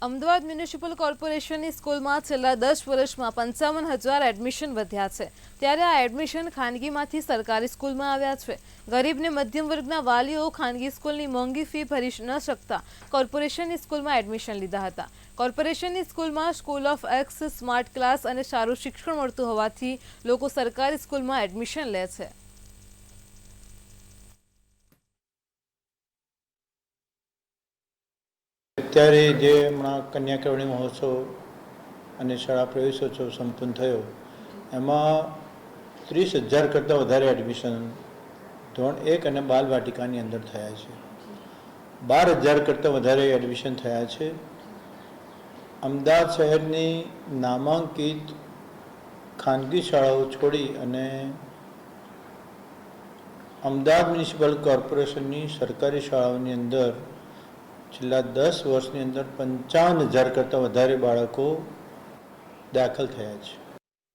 Ahmedabad municipal કોર્પોરેશનની સ્કૂલમાં છેલ્લા 10 વર્ષમાં 55,000 એડમિશન વધ્યા છે, ત્યારે આ એડમિશન ખાનગીમાંથી સરકારી સ્કૂલમાં આવ્યા છે। ગરીબ ને મધ્યમ વર્ગના વાલીઓ ખાનગી સ્કૂલની મોંઘી ફી ભરી ન શકતા કોર્પોરેશનની સ્કૂલમાં એડમિશન લીધા હતા। કોર્પોરેશનની સ્કૂલમાં school of x, smart class અને સારું શિક્ષણ મળતું હોવાથી લોકો સરકારી સ્કૂલમાં એડમિશન લે છે। અત્યારે જે હમણાં કન્યા કેળવણી મહોત્સવ અને શાળા પ્રવેશોત્સવ સંપન્ન થયો એમાં 30,000 કરતાં વધારે એડમિશન ધોરણ 1 અને બાલવાટિકાની અંદર થયા છે। 12,000 કરતાં વધારે એડમિશન થયા છે। અમદાવાદ શહેરની નામાંકિત ખાનગી શાળાઓ છોડી અને અમદાવાદ મ્યુનિસિપલ કોર્પોરેશનની સરકારી શાળાઓની અંદર છેલ્લા 10 વર્ષની અંદર 55,000 કરતાં વધારે બાળકો દાખલ થયા છે।